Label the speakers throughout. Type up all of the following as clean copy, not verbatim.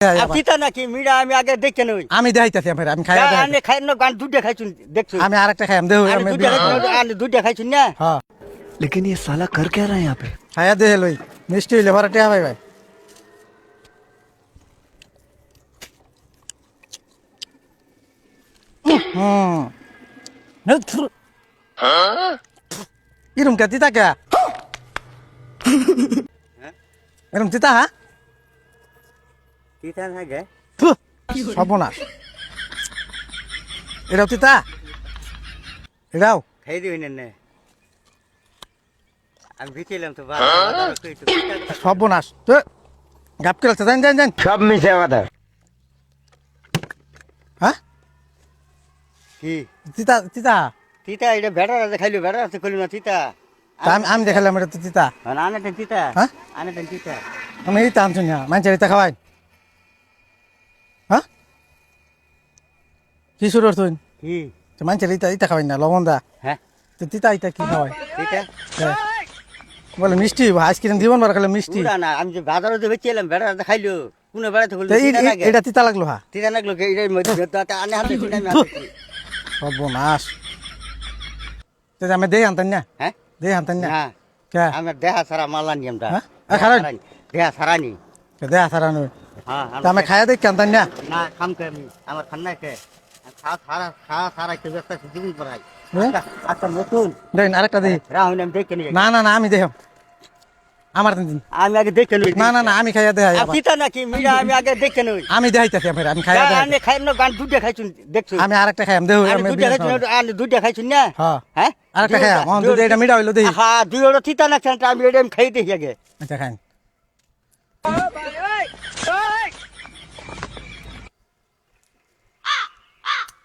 Speaker 1: তিতা নাকি মিড়া আমি আগে দেখে নই
Speaker 2: আমি দেখাইতেছি ভাই আমি খাই
Speaker 1: আনে খাই না গান দুইটা খাইছুন দেখছো
Speaker 2: আমি আরেকটা খাইম দেহ
Speaker 1: আমি দুইটা খাইছুন আনে দুইটা খাইছুন না
Speaker 2: হ্যাঁ
Speaker 3: लेकिन ये साला कर क्या रहा है यहाँ पे
Speaker 2: খাইয়া দেহ লই মিষ্টি হইলে ভরা টিয়া ভাই ভাই এরম কে তিতা কে এরম তিতা হ্যাঁ
Speaker 1: তিতা লাগে
Speaker 2: সর্বনাশ এটাও তিতা এটাও
Speaker 1: খাই দিবি না আমি ভিটেলাম তো
Speaker 2: সর্বনাশ তো গাপ খেলছে জান জান জান
Speaker 1: সব মিশে কথা
Speaker 2: হ্যাঁ
Speaker 1: কি
Speaker 2: তিতা তিতা
Speaker 1: তিতা এটা ভেড়া আছে খাইলো ভেড়া আছে কইলো না তিতা
Speaker 2: আমি দেখালাম এটা তো তিতা
Speaker 1: আনেটা তিতা
Speaker 2: হ্যাঁ
Speaker 1: আনেটা তিতা
Speaker 2: আমি এই টানছুন না মানুষের এটা খাওয়াই হ্যাঁ কি শুরু করছুন
Speaker 1: কি
Speaker 2: মানুষের ইটা খাওয়াই না লবণ দা
Speaker 1: হ্যাঁ
Speaker 2: তো তিতা ইটা কি খাওয়াই
Speaker 1: তিতা
Speaker 2: বলে মিষ্টি আইসক্রিম জীবন বার খেলে মিষ্টি
Speaker 1: পুরা না আমি যে বাজারে যে বেচেলাম ভেড়া আছে খাইলো কোন বেড়াতে কইলো তিতা লাগে
Speaker 2: এটা তিতা লাগলো হ্যাঁ
Speaker 1: তিতা লাগলো এটার মধ্যে আনে হাতে তিতা আমি হাতে
Speaker 2: সর্বনাশ আমি দেই আনতেন না
Speaker 1: হ্যাঁ
Speaker 2: দেই আনতেন না
Speaker 1: না
Speaker 2: কে
Speaker 1: আমার দেহা সারা মালা নিয়মটা
Speaker 2: হ্যাঁ খারাপ
Speaker 1: দেহা সারা নি
Speaker 2: দেয়া সারা নয়
Speaker 1: হ্যাঁ
Speaker 2: আমি খাইয়া দেই আনতেন না
Speaker 1: না খাম কে আমি আমার খান্না কে সারা একটু ব্যস্ত জীবন করাই আচ্ছা নতুন
Speaker 2: দেন আরেকটা দেই
Speaker 1: রাহুল আমি দেখে নিয়ে
Speaker 2: না না না আমি দেহ আমার দিন
Speaker 1: আমি আগে দেখে নই
Speaker 2: না না না আমি খাইয়া দেই
Speaker 1: তিতা নাকি মিড়া আমি আগে দেখে নই
Speaker 2: আমি দেখাইতেছি ভাই আমি খাইয়া দেই
Speaker 1: আনে খাই না গান দুইটা খাইছুন দেখছো
Speaker 2: আমি আরেকটা খাইম দেহ
Speaker 1: আনে
Speaker 2: আমি
Speaker 1: দুইটা খাইছুন আনে দুইটা খাইছুন না
Speaker 2: হ্যাঁ
Speaker 1: হ্যাঁ
Speaker 2: আরেকটা খাইয়া অন দুইটা এটা মিঠা হইলো দেই
Speaker 1: হ্যাঁ দুই ওটা তিতা না কেন আমি এটা আমি খাই দেখি আগে
Speaker 2: আচ্ছা খাইন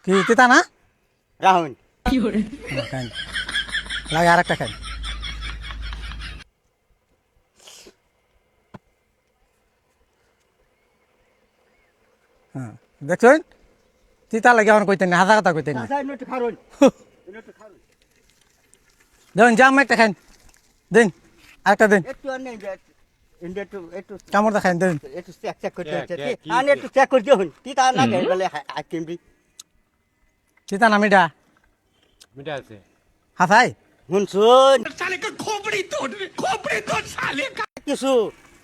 Speaker 2: কি তিতা না
Speaker 1: রাহুল
Speaker 2: খাইন লাগে আরেকটা খাইন হ্যাঁ দেখছেন তিতা লাগে আমার কইতেন না হাজা কথা কইতেন না
Speaker 1: আচ্ছা একটু খারুন একটু খারুন
Speaker 2: দেন জাম একটা খাইন দেন আরেকটা দেন
Speaker 1: একটু আনে একটু একটু
Speaker 2: কামড় দা খাইন দেন
Speaker 1: একটু চেক করতে হচ্ছে আনে একটু চেক করে দিও তিতা না গে বলে হাকিম দি
Speaker 2: তিতা না মিঠা
Speaker 4: মিঠা আছে
Speaker 2: হাসাই
Speaker 1: শুনছুন
Speaker 4: साले का खोपड़ी तोड़ साले का
Speaker 1: কিছু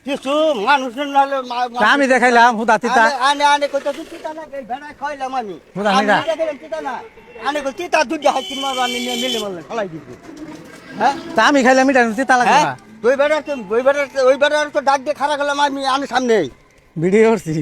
Speaker 1: কিছু মানুষ নালে
Speaker 2: তা আমি দেখাইলাম হুদা তিতা
Speaker 1: আনে আনে কইতো তিতা না গে ভেড়া খাইলাম আমি
Speaker 2: বুঝা
Speaker 1: আমি
Speaker 2: না।
Speaker 1: দেখাইলাম তিতা না আনে কই তিতা দুইটা হাকিম মারো আমি মিলে মারলাম ফলাই দিছি হ্যাঁ
Speaker 2: তা আমি খাইলাম মিঠা তিতা লাগে
Speaker 1: হ্যাঁ
Speaker 2: না
Speaker 1: ওই বেড়ার তো ডাক দিয়ে খারাপ গেলাম আমি আনে সামনে
Speaker 2: ভিডিও করছি